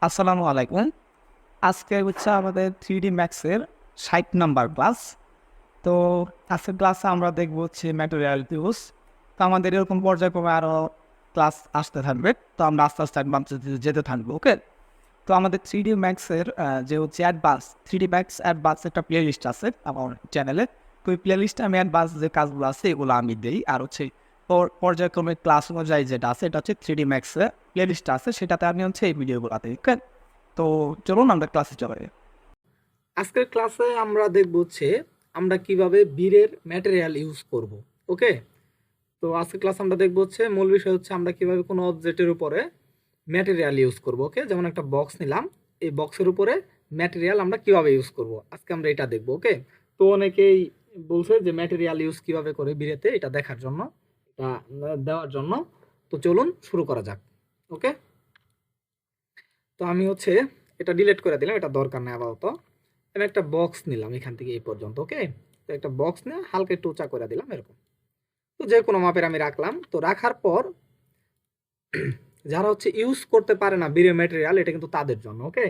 আসসালামু আলাইকুম। আজকে হচ্ছে আমাদের 3D ম্যাক্সের ৬০ নাম্বার ক্লাস। তো আজকের ক্লাসে আমরা দেখব হচ্ছে ম্যাটেরিয়াল ইউজ। তো আমাদের এরকম পর্যায়ক্রমে আরও ক্লাস আসতে থাকবে। তো আমরা আস্তে আস্তে অ্যাডভান্স যেতে থাকবো, ওকে? তো আমাদের 3D ম্যাক্সের যে হচ্ছে অ্যাডভান্স 3D ম্যাক্স অ্যাডভান্স একটা প্লে লিস্ট আছে আমার চ্যানেলে। তো ওই প্লে লিস্টে আমি অ্যাডভান্স যে কাজগুলো আছে এগুলো আমি দিই। আর হচ্ছে পর্যায়ক্রমে ক্লাস অনুযায়ী যেটা আছে এটা হচ্ছে 3D ম্যাক্সের প্লে লিস্ট আছে, সেটাতে আমি হচ্ছে এই ভিডিওগুলো দিই, ওকে? তো চলুন আমরা ক্লাসে চলে যাই। আজকের ক্লাসে আমরা দেখব হচ্ছে আমরা কিভাবে বীরের ম্যাটেরিয়াল ইউজ করব। ওকে, তো আজকের ক্লাস আমরা দেখব হচ্ছে মূল বিষয় হচ্ছে আমরা কিভাবে কোনো অবজেক্টের উপরে ম্যাটেরিয়াল ইউজ করব। ওকে, যেমন একটা বক্স নিলাম, এই বক্সের উপরে ম্যাটেরিয়াল আমরা কিভাবে ইউজ করব আজকে আমরা এটা দেখব। ওকে, তো অনেকেই বলছে যে ম্যাটেরিয়াল ইউজ কিভাবে করে বীরেতে, এটা দেখার জন্য, এটা দেওয়ার জন্য। তো চলুন শুরু করা যাক। ওকে, তো আমি হচ্ছে এটা ডিলিট করে দিলাম, এটা দরকার নেই আপাতত। আমি একটা বক্স নিলাম এখান থেকে এই পর্যন্ত। ওকে, তো একটা বক্স নিয়ে হালকা একটু উঁচা করে দিলাম এরকম। তো যে কোনো মাপের আমি রাখলাম। তো রাখার পর যারা হচ্ছে ইউজ করতে পারে না বীরের ম্যাটেরিয়াল, এটা কিন্তু তাদের জন্য। ওকে,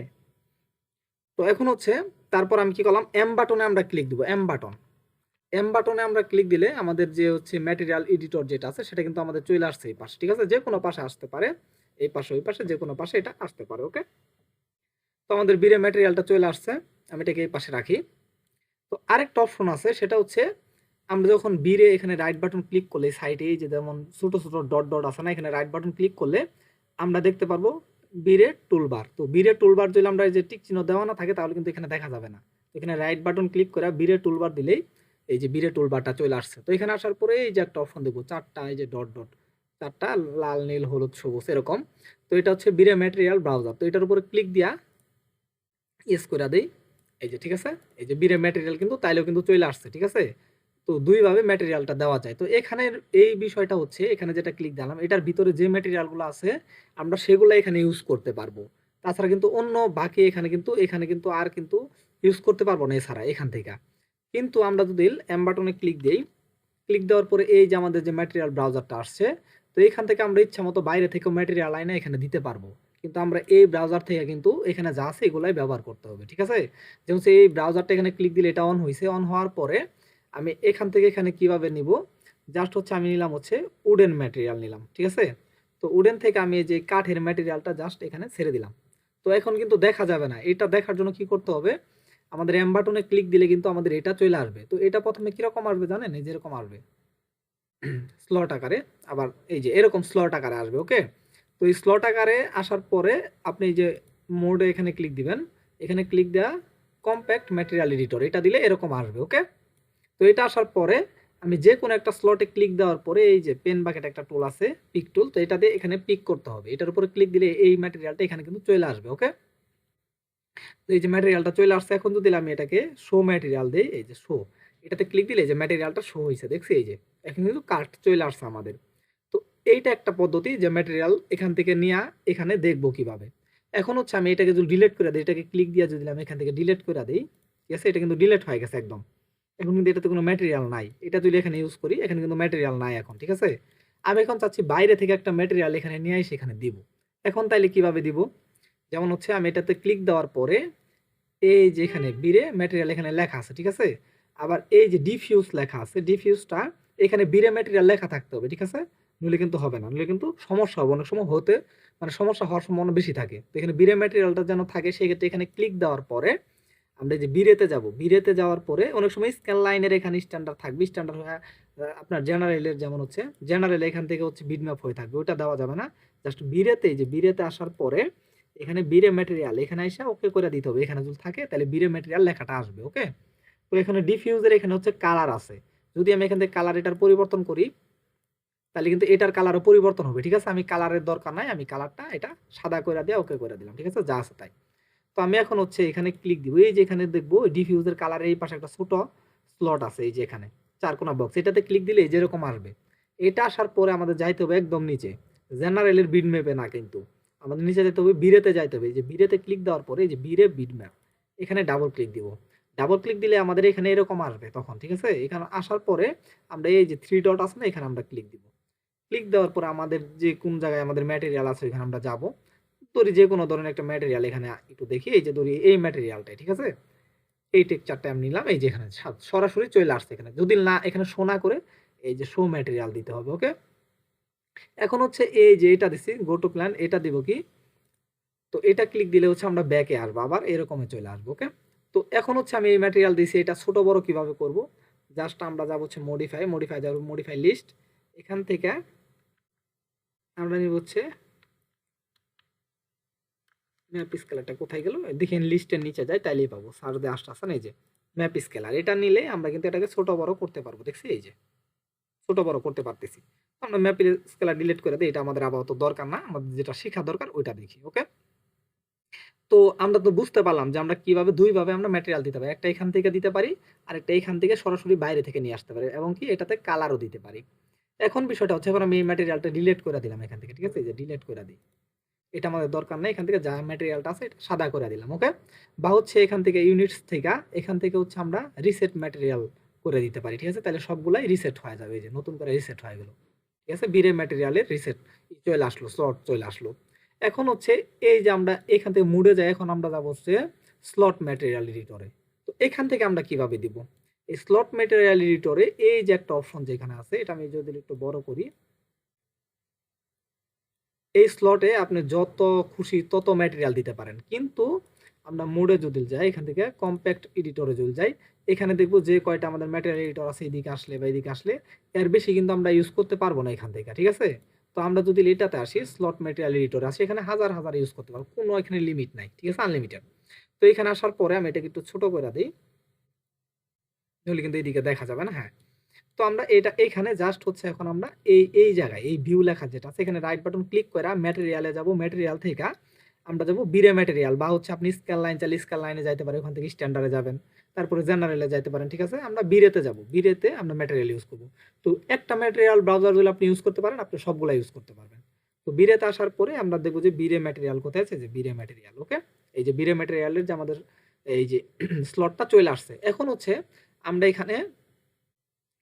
তো এখন হচ্ছে তারপর আমি কি করলাম, এম বাটনে আমরা ক্লিক দিব। এম বাটনে আমরা ক্লিক দিলে আমাদের যে হচ্ছে ম্যাটেরিয়াল এডিটর যেটা আছে সেটা কিন্তু আমাদের চলে আসছে এই পাশে। ঠিক আছে, যে কোনো পাশে আসতে পারে, এই পাশে ওই পাশে যে কোনো পাশে এটা আসতে পারে। ওকে, তো আমাদের বীরের ম্যাটেরিয়ালটা চলে আসছে, আমি এটাকে এই পাশে রাখি। তো আরেকটা অপশন আছে, সেটা হচ্ছে আমরা যখন বীরে এখানে রাইট বাটন ক্লিক করলে সাইডে এই যে যেমন ছোট ছোট ডট ডট আছে না, এখানে রাইট বাটন ক্লিক করলে আমরা দেখতে পারবো বীরের টুলবার। তো বীরের টুলবার যদি আমরা এই যে টিক চিহ্ন দেওয়া না থাকে তাহলে কিন্তু এখানে দেখা যাবে না। এখানে রাইট বাটন ক্লিক করে বীরের টুলবার দিলেই এই যে বীরের টুলবারটা চলে আসছে। তো এখানে আসার পরে এই যে একটা অপশন দেখবো চারটা, এই যে ডট ডট চারটা, লাল নীল হলুদ সবুজ এরকম। তো এটা হচ্ছে বীরের ম্যাটেরিয়াল ব্রাউজার। তো এটার উপরে ক্লিক দিয়া ইয়েস করে দেই। এই যে ঠিক আছে, এই যে বীরের ম্যাটেরিয়াল কিন্তু তাইলেও কিন্তু চলে আসছে। ঠিক আছে, তো দুইভাবে ম্যাটেরিয়ালটা দেওয়া যায়। তো এখানের এই বিষয়টা হচ্ছে এখানে যেটা ক্লিক দিলাম এটার ভিতরে যে ম্যাটেরিয়ালগুলো আছে আমরা সেগুলো এখানে ইউজ করতে পারবো। তাছাড়া কিন্তু অন্য বাকি এখানে কিন্তু আর কিন্তু ইউজ করতে পারবো না এছাড়া এখান থেকে। কিন্তু আমরা যদি এম বাটনে ক্লিক দেই, ক্লিক দেওয়ার পরে এই যে আমাদের যে ম্যাটেরিয়াল ব্রাউজারটা আসছে, তো এখান থেকে আমরা ইচ্ছা মতো বাইরে থেকেও ম্যাটেরিয়াল আইনা এখানে দিতে পারবো। কিন্তু আমরা এই ব্রাউজার থেকে কিন্তু এখানে যা আছে এগুলাই ব্যবহার করতে হবে। ঠিক আছে, যেমন এই ব্রাউজারটা এখানে ক্লিক দিলে এটা অন হয়েছে, অন হওয়ার পরে আমি এখান থেকে এখানে কিভাবে নিব, জাস্ট হচ্ছে আমি নিলাম হচ্ছে উডেন ম্যাটেরিয়াল নিলাম। ঠিক আছে, তো উডেন থেকে আমি এই যে কাঠের ম্যাটেরিয়ালটা জাস্ট এখানে ছেড়ে দিলাম। তো এখন কিন্তু দেখা যাবে না, এটা দেখার জন্য কি করতে হবে, আমাদের এম বাটনে ক্লিক দিলে কিন্তু আমাদের এটা চলে আসবে। তো এটা প্রথমে কিরকম আসবে জানেন, এই যেরকম আসবে স্লট আকারে, আবার এই যে এরকম স্লট আকারে আসবে। ওকে, তো এই স্লট আকারে আসার পরে আপনি এই যে মোডে এখানে ক্লিক দিবেন, এখানে ক্লিক দেওয়া কম্প্যাক্ট ম্যাটেরিয়াল এডিটর এটা দিলে এরকম আসবে। ওকে, তো এটা আসার পরে আমি যে কোনো একটা স্লটে ক্লিক দেওয়ার পরে এই যে পেন বাকেট একটা টুল আছে পিক টুল, তো এটা দিয়ে এখানে পিক করতে হবে। এটার উপরে ক্লিক দিলে এই ম্যাটেরিয়ালটা এখানে কিন্তু চলে আসবে। ওকে, তো এই যে ম্যাটেরিয়ালটা চলে আসছে, এখন যদি আমি এটাকে শো ম্যাটেরিয়াল দিই, এই যে শো, এটাতে ক্লিক দিলে এই যে ম্যাটেরিয়ালটা শো হয়েছে, দেখছি এই যে এখন কিন্তু কাট চলে আসছে আমাদের। তো এইটা একটা পদ্ধতি যে ম্যাটেরিয়াল এখান থেকে নিয়ে এখানে দেখবো কিভাবে। এখন হচ্ছে আমি এটাকে যদি ডিলিট করে দিই, এটাকে ক্লিক দিয়ে যদি আমি এখান থেকে ডিলিট করে দিই, ঠিক আছে, এটা কিন্তু ডিলিট হয়ে গেছে একদম। এখন কিন্তু এটাতে কোনো ম্যাটেরিয়াল নাই। এটা যদি এখানে ইউজ করি, এখানে কিন্তু ম্যাটেরিয়াল নাই এখন। ঠিক আছে, আমি এখন চাচ্ছি বাইরে থেকে একটা ম্যাটেরিয়াল এখানে নিয়ে এসে এখানে দিব। এখন তাইলে কিভাবে দিব, যেমন হচ্ছে আমি এটাতে ক্লিক দেওয়ার পরে এই যে এখানে বীরে ম্যাটেরিয়াল এখানে লেখা আছে। ঠিক আছে, আবার এই যে ডিফিউজ লেখা আছে, ডিফিউজটা এখানে বীরে ম্যাটেরিয়াল লেখা থাকতে হবে। ঠিক আছে, নইলে কিন্তু হবে না, নইলে কিন্তু সমস্যা হবে, অনেক সময় হতে মানে সমস্যা হওয়ার সম্ভাবনা বেশি থাকে। তো এখানে বীরে ম্যাটেরিয়ালটা যেন থাকে সেক্ষেত্রে এখানে ক্লিক দেওয়ার পরে আমরা এই যে বীরেতে যাব, বীরেতে যাওয়ার পরে অনেক সময় স্ক্যান লাইনের এখানে স্ট্যান্ডার্ড থাকবে, স্ট্যান্ডার্ড আপনার জেনারেলের যেমন হচ্ছে জেনারেল এখান থেকে হচ্ছে বিটম্যাপ হয়ে থাকবে, ওটা দেওয়া যাবে না। জাস্ট বীরেতে, এই যে বীরেতে আসার পরে এখানে বীরে ম্যাটেরিয়াল এখানে এসে ওকে করে দিতে হবে। এখানে যদি থাকে তাহলে বীরে ম্যাটেরিয়াল লেখাটা আসবে। ওকে, তো এখানে ডিফিউজের এখানে হচ্ছে কালার আছে, যদি আমি এখান থেকে কালার এটার পরিবর্তন করি তাহলে কিন্তু এটার কালারও পরিবর্তন হবে। ঠিক আছে, আমি কালারের দরকার নাই, আমি কালারটা এটা সাদা করে দিয়ে ওকে করে দিলাম। ঠিক আছে, যা আছে তাই। তো আমি এখন হচ্ছে এখানে ক্লিক দিব, এই যে এখানে দেখবো ডিফিউজের কালারের এই পাশে একটা ছোট স্লট আছে, এই যে এখানে চারকোনা বক্স, এটাতে ক্লিক দিলে যেরকম আসবে। এটা আসার পরে আমাদের যাইতে হবে একদম নিচে, জেনারেলের বিট ম্যাপে না, কিন্তু আমাদের নিচে যেতে হবে, বিরেতে যাইতে হবে। এই যে বিরেতে ক্লিক দেওয়ার পরে এই যে বিরে বিট ম্যাপ, এখানে ডাবল ক্লিক দিব। ডাবল ক্লিক দিলে আমাদের এখানে এরকম আসবে তখন। ঠিক আছে, এখানে আসার পরে আমরা এই যে থ্রি ডট আছে না, এখানে আমরা ক্লিক দিব। ক্লিক দেওয়ার পরে আমাদের যে কোন জায়গায় আমাদের ম্যাটেরিয়াল আছে এখানে আমরা যাব, ধরি যে কোনো ধরনের একটা ম্যাটেরিয়াল এখানে একটু দেখি, এই যে ধরি এই ম্যাটেরিয়ালটাই, ঠিক আছে, এই টেক্সচারটা আমি নিলাম, এই যে এখানে সরাসরি চলে আসছে এখানে, যদি না এখানে শো না করে এই যে শো ম্যাটেরিয়াল দিতে হবে। ওকে, এখন হচ্ছে এই যে এটা দিছি গো টু প্ল্যান, এটা দিব কি, তো এটা ক্লিক দিলে হচ্ছে আমরা ব্যাকে আসবো, আবার এরকমে চলে আসবো। ওকে, তো এখন হচ্ছে আমি এই ম্যাটেরিয়াল দিছি, এটা ছোট বড় কিভাবে করব, জাস্ট আমরা যাব হচ্ছে মডিফাই যাব, মডিফাই লিস্ট, এখান থেকে আমরা নিব হচ্ছে ম্যাপ স্কেলারটা কোথায় গেল, দেখেন লিস্টের নিচে যায় তাইলেই পাবো, সার্চ দিয়ে আসতেছেন, এই যে ম্যাপ স্কেলার, এটা নিলে আমরা কিন্তু এটাকে ছোট বড় করতে পারবো, দেখছি এই যে ছোট বড় করতে পারতেছি। আমরা ম্যাপ স্কেলার ডিলিট করে দিই, এটা আমাদের আপাতত দরকার না, আমাদের যেটা শেখা দরকার ওইটা দেখি। ওকে, তো আমরা তো বুঝতে পারলাম যে আমরা কিভাবে দুইভাবে আমরা ম্যাটেরিয়াল দিতে পারি, একটা এখান থেকে দিতে পারি আর একটা এখান থেকে সরাসরি বাইরে থেকে নিয়ে আসতে পারি, এবং কি এটাতে কালারও দিতে পারি। এখন বিষয়টা হচ্ছে, এখন আমি এই ম্যাটেরিয়ালটা ডিলিট করে দিলাম এখান থেকে, ঠিক আছে, এই যে ডিলিট করে দিই, এটা আমাদের দরকার নেই, এখান থেকে যা ম্যাটেরিয়ালটা আছে এটা সাদা করে দিলাম। ওকে, বা হচ্ছে এখান থেকে ইউনিটস থেকে এখান থেকে হচ্ছে আমরা রিসেট ম্যাটেরিয়াল করে দিতে পারি, ঠিক আছে, তাহলে সবগুলাই রিসেট হয়ে যাবে, এই যে নতুন করে রিসেট হয়ে গেল, ঠিক আছে, বিরে ম্যাটেরিয়ালের রিসেট চলে আসলো, স্লট চলে আসলো। এখন হচ্ছে এই যে আমরা এখান থেকে মুডে যাই, এখন আমরা যাবো হচ্ছে স্লট ম্যাটেরিয়াল এডিটরে। তো এখান থেকে আমরা কিভাবে দিব, এই স্লট ম্যাটেরিয়াল এডিটরে এই যে একটা অপশন যেখানে আছে, এটা আমি যদি একটু বড় করি, এই স্লটে আপনি যত খুশি তত ম্যাটেরিয়াল দিতে পারেন, কিন্তু আমরা মোডে যদি যাই, এখান থেকে কম্প্যাক্ট এডিটরে যদি যাই, এখানে দেখবো যে কয়টা আমাদের ম্যাটেরিয়াল এডিটর আছে এদিকে আসলে বা এদিকে আসলে এর বেশি কিন্তু আমরা ইউজ করতে পারবো না এখান থেকে, ঠিক আছে। তো আমরা যদি এটাতে আসি, স্লট ম্যাটেরিয়াল এডিটরে আসি, এখানে হাজার হাজার ইউজ করতে পারবো, কোনো এখানে লিমিট নাই, ঠিক আছে, আনলিমিটেড। তো এখানে আসার পরে আমি এটাকে একটু ছোট করে দিই, তাহলে কিন্তু এইদিকে দেখা যাবে না। হ্যাঁ, তো আমরা এটা এখানে জাস্ট হচ্ছে এখন আমরা এই এই জায়গায় এই ভিউ লেখা যেটা আছে এখানে রাইট বাটন ক্লিক করে ম্যাটেরিয়ালে যাব, ম্যাটেরিয়াল থেকে আমরা যাব বিরে ম্যাটেরিয়াল, বা হচ্ছে আপনি স্কেল লাইন চাইলে স্কেল লাইনে যাইতে পারেন, ওখান থেকে স্ট্যান্ডার্ডে যাবেন, তারপরে জেনারেলে যাইতে পারেন, ঠিক আছে, আমরা বিরেতে যাব, বিরেতে আমরা ম্যাটেরিয়াল ইউজ করব। তো একটা ম্যাটেরিয়াল ব্রাউজার যদি আপনি ইউজ করতে পারেন, আপনি সবগুলা ইউজ করতে পারবেন। তো বিরেতে আসার পরে আমরা দেখবো যে বিরে ম্যাটেরিয়াল কোথায় আছে, যে বিরে ম্যাটেরিয়াল। ওকে, এই যে বিরে ম্যাটেরিয়ালের যে আমাদের এই যে স্লটটা চলে আসছে। এখন হচ্ছে আমরা এখানে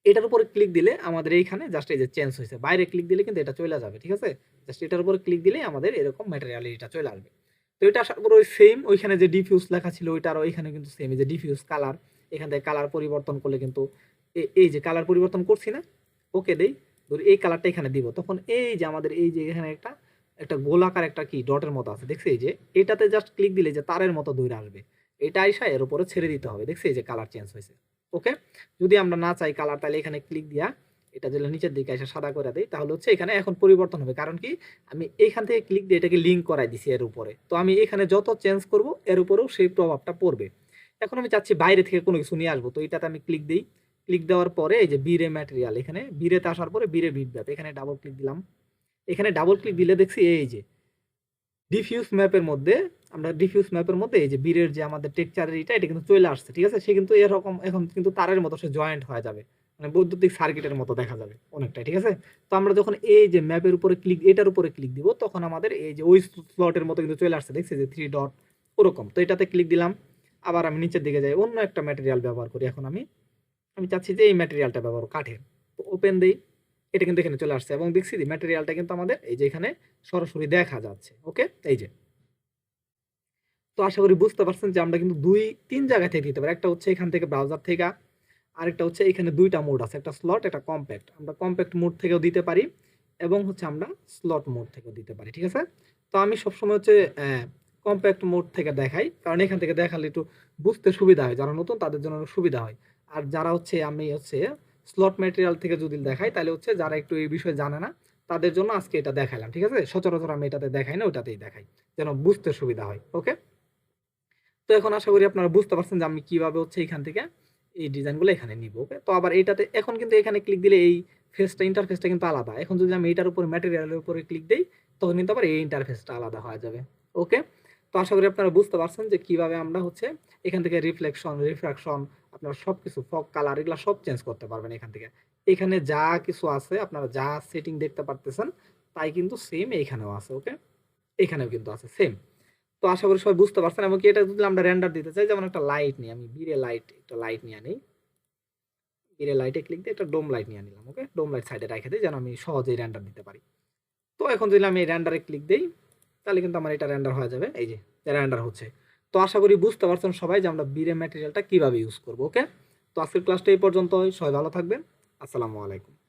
এটার উপরে ক্লিক দিলে আমাদের এইখানে জাস্ট এই যে চেঞ্জ হয়েছে, বাইরে ক্লিক দিলে কিন্তু এটা চলে যাবে, ঠিক আছে, জাস্ট এটার উপরে ক্লিক দিলে আমাদের এরকম ম্যাটেরিয়াল এটা চলে আসবে। তো এটা আসার পর ওই সেম ওইখানে যে ডিফিউজ লেখা ছিল ওইটার ওইখানে কিন্তু সেম, এই যে ডিফিউজ কালার, এখান থেকে কালার পরিবর্তন করলে কিন্তু এই যে কালার পরিবর্তন করছি না, ওকে দেই, ধরি এই কালারটা এখানে দিব, তখন এই যে আমাদের এই যে এখানে একটা একটা গোলাকার একটা কি ডটের মতো আছে, দেখছি এই যে এটাতে জাস্ট ক্লিক দিলে যে তারের মতো দৌড়ে আসবে, এটা আইসা এর উপরে ছেড়ে দিতে হবে, দেখছি এই যে কালার চেঞ্জ হয়েছে। ওকে, যদি আমরা না চাই কালার, তাহলে এখানে ক্লিক দিয়া এটা যদি নিচের দিকে এসে সাদা করে দেই, তাহলে হচ্ছে এখানে এখন পরিবর্তন হবে, কারণ কি আমি এখান থেকে ক্লিক দিয়ে এটাকে লিঙ্ক করাই দিছি এর উপরে, তো আমি এখানে যত চেঞ্জ করব এর উপরেও সেই প্রভাবটা পড়বে। এখন আমি চাচ্ছি বাইরে থেকে কোনো কিছু নিয়ে আসবো, তো এটাতে আমি ক্লিক দিই, ক্লিক দেওয়ার পরে এই যে বিরে ম্যাটেরিয়াল, এখানে বিরেতে আসার পরে বিরে বিটম্যাপ, এখানে ডাবল ক্লিক দিলাম, এখানে ডাবল ক্লিক দিলে দেখছি এই যে ডিফিউজ ম্যাপের মধ্যে, আমরা ডিফিউজ ম্যাপের মধ্যে এই যে বীরের যে আমাদের টেক্সচারের এটা কিন্তু চলে আসছে, ঠিক আছে, সে কিন্তু এরকম এখন কিন্তু তারের মতো সে জয়েন্ট হয়ে যাবে, মানে বৈদ্যুতিক সার্কিটের মতো দেখা যাবে অনেকটাই, ঠিক আছে। তো আমরা যখন এই যে ম্যাপের উপরে ক্লিক, এটার উপরে ক্লিক দিব, তখন আমাদের এই যে ওই স্লটের মতো কিন্তু চলে আসছে, দেখছি যে 3 ডট ওরকম। তো এটাতে ক্লিক দিলাম, আবার আমি নিচের দিকে যাই, অন্য একটা ম্যাটেরিয়াল ব্যবহার করি, এখন আমি আমি চাচ্ছি যে এই ম্যাটেরিয়ালটা ব্যবহার কাঠের, তো ওপেন দেই, এটা কিন্তু এখানে চলে আসছে, এবং দেখছি যে ম্যাটেরিয়ালটা কিন্তু আমাদের এই যে এখানে সরাসরি দেখা যাচ্ছে। ওকে, এই যে, তো আশা করি বুঝতে পারছেন যে আমরা কিন্তু দুই তিন জায়গা থেকে দিতে পারি, একটা হচ্ছে এখান থেকে ব্রাউজার থেকে, আরেকটা হচ্ছে এখানে দুইটা মোড আছে, একটা স্লট একটা কম্প্যাক্ট, আমরা কম্প্যাক্ট মোড থেকেও দিতে পারি এবং হচ্ছে আমরা স্লট মোড থেকেও দিতে পারি, ঠিক আছে। তো আমি সবসময় হচ্ছে কম্প্যাক্ট মোড থেকে দেখাই, কারণ এখান থেকে দেখালে একটু বুঝতে সুবিধা হয়, যারা নতুন তাদের জন্য সুবিধা হয়। আর যারা হচ্ছে আমি হচ্ছে স্লট ম্যাটেরিয়াল থেকে যদি দেখাই, তাহলে হচ্ছে যারা একটু এই বিষয়ে জানে না তাদের জন্য আজকে এটা দেখাইলাম, ঠিক আছে, সচরাচর আমি এটাতে দেখাই না, ওটাতেই দেখাই, যেন বুঝতে সুবিধা হয়। ওকে, তো এখন আশা করি আপনারা বুঝতে পারছেন যে আমি কিভাবে হচ্ছে এখান থেকে এই ডিজাইনগুলো এখানে নিব। ওকে, তো আবার এইটাতে এখন কিন্তু এখানে ক্লিক দিলে এই ফেসটা ইন্টারফেসটা কিন্তু আলাদা, এখন যদি আমি এটার উপর ম্যাটেরিয়ালের উপরে ক্লিক দেই, তখন কিন্তু আবার এই ইন্টারফেসটা আলাদা হয়ে যাবে। ওকে, তো আশা করি আপনারা বুঝতে পারছেন যে কিভাবে আমরা হচ্ছে এখান থেকে রিফ্লেকশন রিফ্রাকশন আপনারা সবকিছু ফগ কালার এগুলো সব চেঞ্জ করতে পারবেন এখান থেকে। এখানে যা কিছু আছে আপনারা যা সেটিং দেখতে পারতেছেন তাই কিন্তু সেম এইখানেও আছে। ওকে, এখানেও কিন্তু আছে সেম। তো আশা করি সবাই বুঝতে পারছেন, এবং কি এটা যদি আমরা রেন্ডার দিতে চাই, যেমন একটা লাইট নিই, আমি বিরে লাইট একটা লাইট নিয়ে আনি, বিরে লাইটে ক্লিক দিয়ে একটা ডোম লাইট নিয়ে নিলাম। ওকে, ডোম লাইট সাইডে রেখে দিই যেন আমি সহজেই রেন্ডার দিতে পারি। তো এখন যদি আমি এই রেন্ডারে ক্লিক দিই, তাহলে কিন্তু আমার এটা রেন্ডার হয়ে যাবে, এই যে রেন্ডার হচ্ছে। তো আশা করি বুঝতে পারছেন সবাই যে আমরা বিরে ম্যাটেরিয়ালটা কিভাবে ইউজ করবো। ওকে, তো আজকের ক্লাসটা এই পর্যন্তই, সবাই ভালো থাকবেন, আসসালামু আলাইকুম।